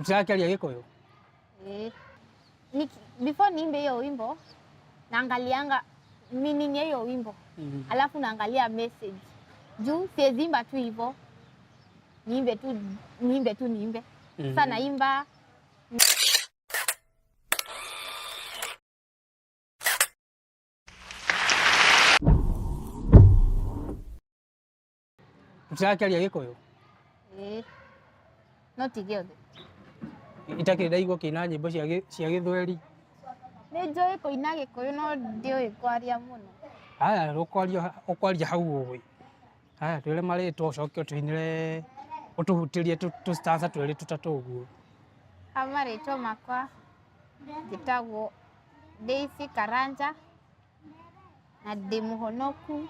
Msaki aliyeko before niimbe hiyo wimbo naangalianga meaning hiyo wimbo. Alafu naangalia message. Juu siezimba tu hivyo. Niimbe tu. Sasa naimba Msaki aliyeko no tigio itakenda igwo kina nyimbo cia Gĩthweri. Nĩ njũĩ kũina Gĩkũyũ no ndiũĩ kwaria mũno. Haya ũkwaria hau ũĩ. Haya twĩre marĩtwa ũcoke ũtũinĩre ũtũhutĩrie tũstanza twĩrĩ tũtatũ ũguo. Marĩtwa makwa njĩtagwo Daisy Karanja na ndĩ mũhonoku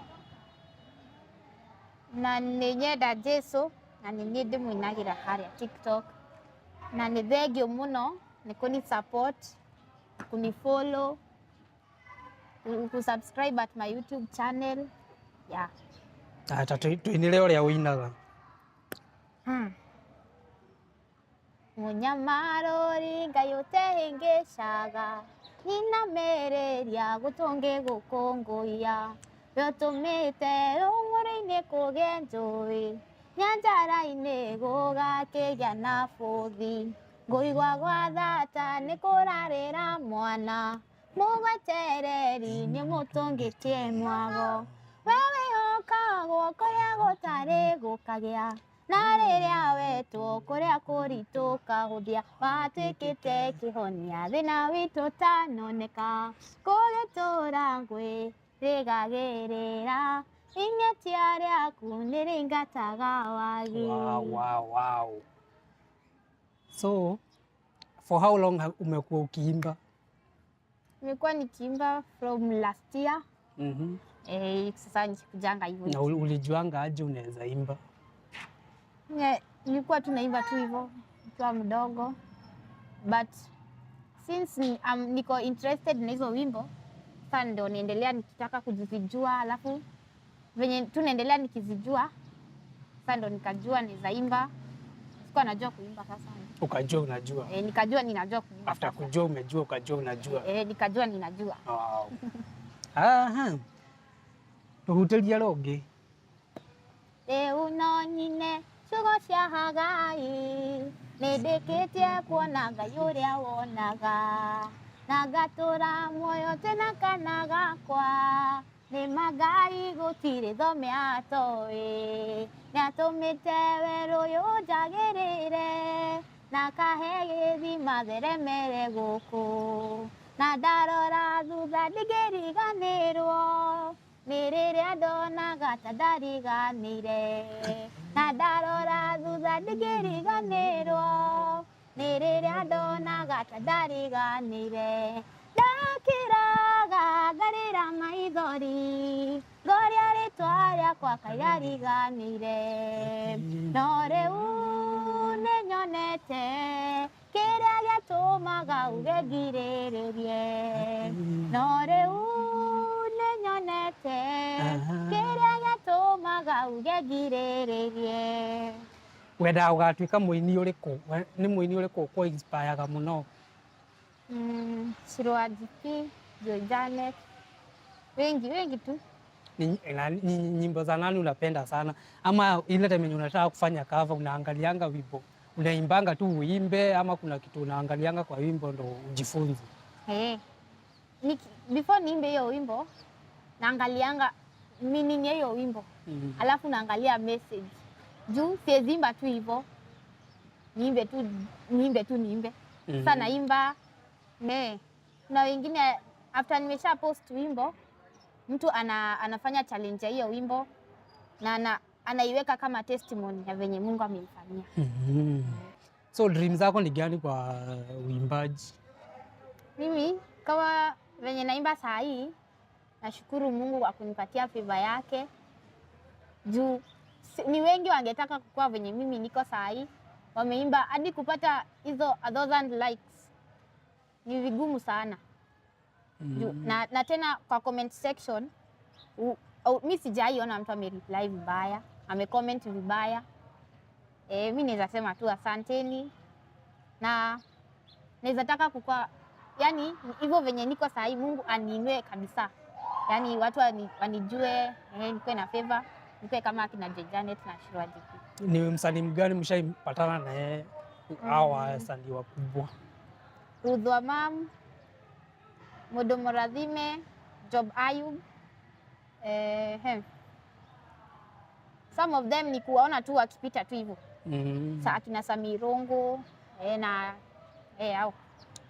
na nĩ nyenda Jesũ na nĩ niĩ ndĩmũinagĩra harĩa TikTok. Na nĩ thengio mũno nĩ kũni support, kũni follow, subscribe at my YouTube channel. Yeah. Tuinĩre ũrĩa ũinaga. Mũnyamarũri Ngai ũtehĩngĩcaga, ninamerĩria gũtũngĩ gũkũngũiya, we ũtũmĩte rũng'ũrĩ-inĩ kũgĩe njũĩ, nyanjara-inĩ gũgakĩgĩa na bũthi, ngũigua gwa thata nĩ kũrarĩra mwana, mũgwetereri nĩ mũtũngĩtie mwago, we wĩhokagwo kũrĩa gũtarĩ gũkagĩa, na rĩrĩa wetwo kũrĩa kũritũ kahũthia, watuĩkĩte kĩhonia thĩna witũ ũtanoneka, gũgĩtũra ngwĩrĩgagĩrĩra, ing'etia rĩaku nĩrĩingataga wagi. Wow. So, for how long umekuwa ukiimba? Nimekuwa nikiimba from last year. Sasa nikikujanga hivyo. Na ulijuanga aje unaweza imba? Nilikuwa tunaimba tu hivyo nikiwa mdogo. But since niko interested na hizo wimbo, sasa ndio niendelea nikitaka kujizijua, alafu venye tunaendelea nikizijua, sasa ndio nikajua naweza imba. Sikuwa najua kuimba sasa. Ukajua unajua? Nikajua ninajua kuimba. After kujua umejua ukajua unajua? Nikajua ninajua. Wow. Aha. Tuhutĩrie rũngĩ. Rĩu no nyine ciugo cia Hagai, nĩndĩkĩtie kuona Ngai ũrĩa wonaga, na ngatũra muoyo tena kana gakwa, nĩma Ngai gũtirĩ thome atoĩ, nĩatũmĩte werũ ũyũ njagĩrĩre, na kahe gĩthima theremere gũkũ, na ndarora thutha ndingĩriganĩrwo, nĩ rĩrĩa ndonaga ta ndariganĩire, na ndarora thutha ndingĩriganĩrwo, nĩ rĩrĩa ndonaga ta ndariganĩire, ndakĩraga ngarĩra maithori, ngoria rĩtwa rĩakwa Ngai ndariganĩire, no rĩu nĩnyonete kĩrĩa gĩatũmaga uge ngirĩrĩrie, no rĩu nĩnyonete kĩrĩa gĩatũmaga uge ngirĩrĩrie. Wendaga ũgatuĩka mũini ũrĩkũ? Nĩ mũini ũrĩkũ ũkũ inspire mũno? Shirũ wa GP, Joy Janet, wengi tu. Nyimbo za nani unapenda sana? Ama ile time unataka kufanya cover unaangalianga wimbo, unaimbanga tu uimbe, ama kuna kitu unaangalianga kwa wimbo ndo ujifunze? Before niimbe hiyo wimbo naangalianga meaning hiyo wimbo. Alafu naangalia message. Juu siezimba tu hivyo. Niimbe tu. Sasa naimba na wengine after nimesha post wimbo, mtu anafanya challenge ya hiyo wimbo na anaiweka kama testimony ya venye Mungu amenifanyia. So dreams zako ni gani kwa uimbaji? Mimi kama venye naimba saa hii, nashukuru Mungu kwa kunipatia favor yake. Juu ni wengi wangetaka kukua venye mimi niko saa hii, wameimba hadi kupata hizo 1000 likes ni vigumu sana. Na tena kwa comment section mimi sijaiona mtu amereply vibaya, amecomment vibaya. Mimi naweza sema tu asanteni. na naweza taka kukua, yani hivyo venye niko sahi, Mungu aniinue kabisa, yani watu wanijue, nikuwe na favor, nikuwe kama akina Janet na Shirwa JP. Ni msanii mgani mshaipatana na yeye hawa wasanii wakubwa? Udhwa Mam, Modo Moradhime, Job Ayub, some of them ni kuwaona tu wakipita tu hivyo. Sa akina Samirongo na au.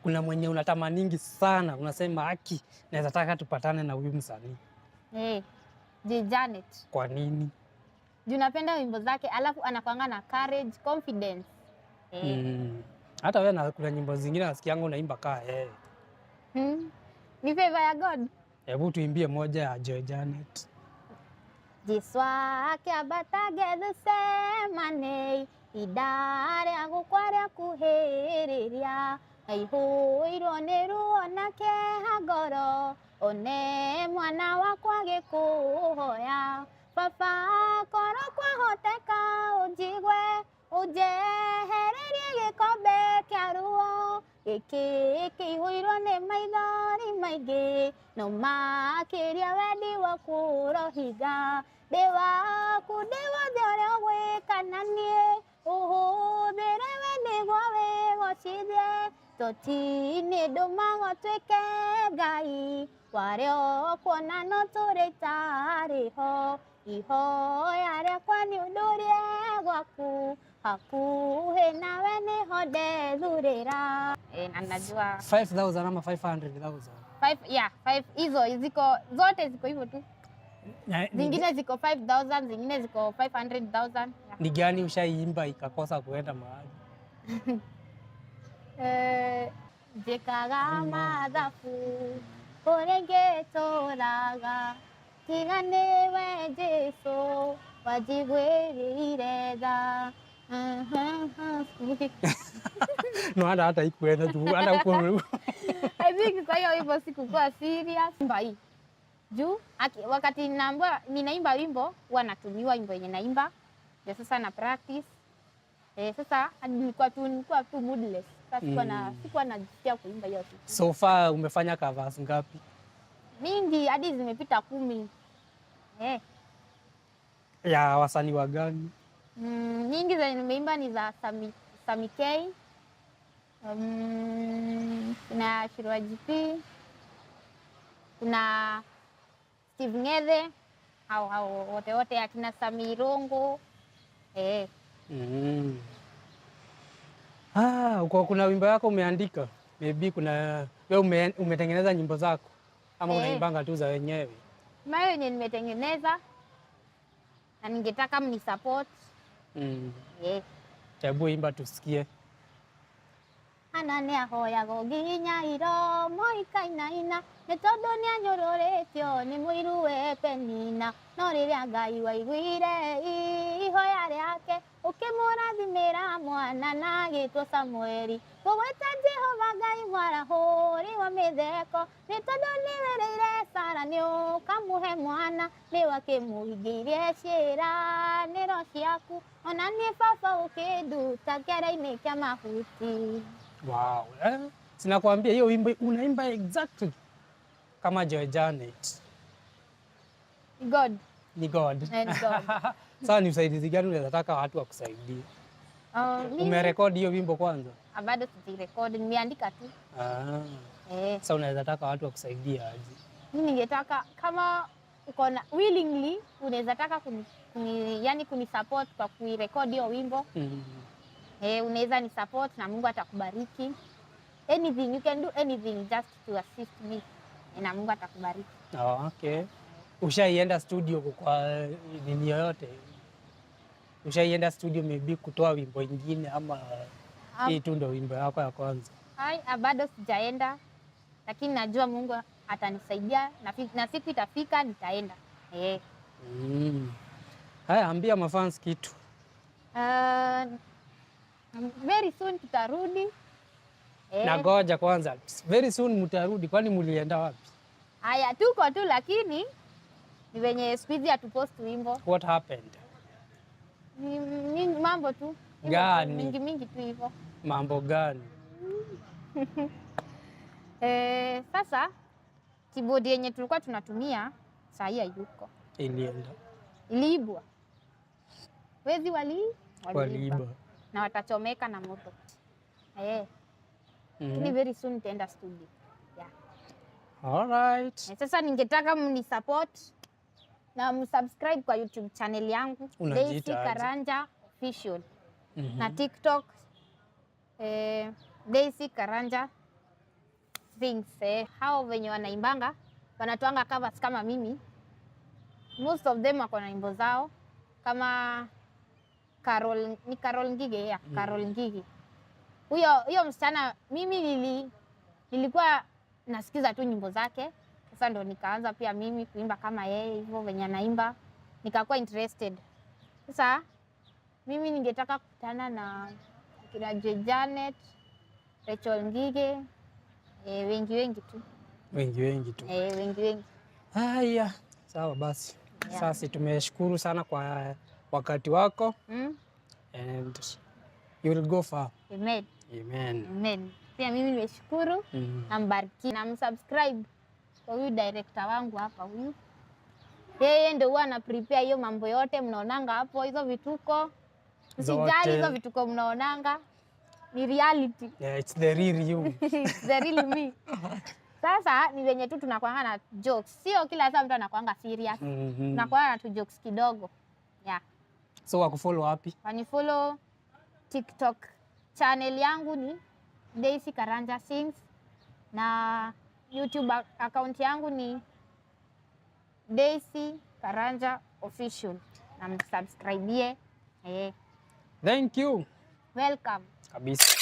Kuna mwenye unatamaningi sana, unasema haki naweza taka tupatane na huyu msanii? Janet. Kwa nini? Juu napenda wimbo zake, alafu anakuanga na courage, confidence. Hata wewe kuna nyimbo zingine nasikianga unaimba kaa yeye. Ni favor ya God. Hebu tuimbie moja ya Janet. Jiswa kia batage thusemane idare agukwaria kuhiriria aihuirwo ni ruo nake hagoro one mwana wakwa gikuhoya baba koro kwahoteka unjigwe unjehererie gikombe kia ruo giki kihuirwo ni maithori maingi no makiria wendi wa kurohiga dewaku ndiwothe uria gwikana nie uhuthire wendi gwa wigocithie totini ndumago twike Ngai wario kuona no turi tariho ihoya riakwa ni undurie gwaku hakuhi nawe niho ndethurira. Na najua 5,000 ama 500,000? 5 hizo ziko zote ziko hivyo tu. Zingine ziko 5,000, zingine ziko 500,000. Ni gani ushaiimba ikakosa kuenda mahali? Jekaga mathabu ũrĩngĩtũraga tigane we Jesu wajigwĩrĩire tha. No hata ikuenda tu hata huko. I think kwa hiyo hivyo sikukuwa serious mbai. Juu wakati ninaimba wimbo huwa natumiwa wimbo yenye naimba. Ndio sasa na practice. Sasa nilikuwa tu moodless. Sikuwa najisikia kuimba hiyo kitu. So far umefanya covers ngapi? Mingi hadi zimepita 10. Ya wasanii wa gani? Nyingi zenye nimeimba ni za Sami K. Kuna Shirwa JP. Kuna Steve Ng'ethe. Hao wote akina Samirongo. Kuna wimbo yako umeandika? Maybe kuna wewe umetengeneza nyimbo zako ama unaimbanga tu za wenyewe? Mayo yenye nimetengeneza na ningetaka mnisupport. Hebu imba tusikie. Anane ahoya goginya iro moikainaina nĩ tondũ nĩanyũrũrĩtio nĩ mũiru we Penina no rĩrĩa Ngai waiguire ihoya rĩake ũkĩmũrathimĩra mwana na agĩtwo Samueli gũgwĩta Jehova Ngai mwarahũri wa mĩtheko nĩ tondũ nĩwĩrĩire Sara nĩũkamũhe mwana nĩwe akĩmũhingĩirie ciĩranĩro ciaku ona niĩ baba ũkĩnduta kĩara-inĩ kĩa mahuti. Wow, sinakwambia hiyo wimbo unaimba exactly kama Janet. God. Ni God. Sasa ni usaidizi gani unataka watu wakusaidie? Umerekodi hiyo wimbo kwanza? Bado sijirekodi, nimeandika tu. Sasa unaweza taka watu wakusaidie aje? Mimi ningetaka kama uko na willingly unaweza taka kuni support kwa kuirekodi hiyo wimbo. Unaweza ni support na Mungu atakubariki. Anything you can do anything just to assist me. Na Mungu atakubariki. Okay. Ushaienda studio kwa nini yoyote? Ushaienda studio maybe kutoa wimbo ingine ama hii tu ndio wimbo yako ya kwanza? Bado sijaenda. Lakini najua Mungu atanisaidia na siku itafika nitaenda. Haya, ambia mafans kitu. Very soon tutarudi. Na ngoja kwanza. Very soon mtarudi, kwani mlienda wapi? Haya, tuko tu lakini ni wenye siku hizi hatupost wimbo. What happened? Ni mambo tu. Gani? Mingi tu hivyo. Mambo gani? Sasa keyboard yenye tulikuwa tunatumia saa hii hayuko. Ilienda. Iliibwa. Wezi Waliiba. Na watachomeka na moto. Ni very soon nitaenda studio. Yeah. Alright. Sasa ningetaka mnisupport na msubscribe kwa YouTube channel yangu Daisy Karanja Official. Na TikTok Daisy Karanja Sings. Hao wenye wanaimbanga wanatoanga covers kama mimi. Most of them wako na nyimbo zao kama Carol Ngige ya Carol Ngige. Huyo msichana mimi nilikuwa nasikiza tu nyimbo zake. Sasa ndo nikaanza pia mimi kuimba kama yeye hivyo venye anaimba. Nikakuwa interested. Sasa mimi ningetaka kukutana na kina Janet, Rachel Ngige, wengi tu. Wengi tu. Wengi. Haya, sawa basi. Yeah. Sasa tumeshukuru sana kwa wakati wako. And you will go far. Amen. Amen. Amen. Pia mimi nimeshukuru na mbariki na msubscribe kwa huyu director wangu hapa huyu. Yeye ndio huwa ana prepare hiyo mambo yote mnaonanga hapo hizo vituko. Usijali hizo vituko mnaonanga. Ni reality. Yeah, it's the real you. It's the real me. Sasa ni venye tu tunakuanga na jokes. Sio kila saa mtu anakuanga serious. Tunakuanga na tu jokes kidogo. Yeah. So wakufollow wapi? Wanifollow TikTok channel yangu ni Daisy Karanja Sings na YouTube account yangu ni Daisy Karanja Official. Na msubscribe. Thank you. Welcome. Kabisa.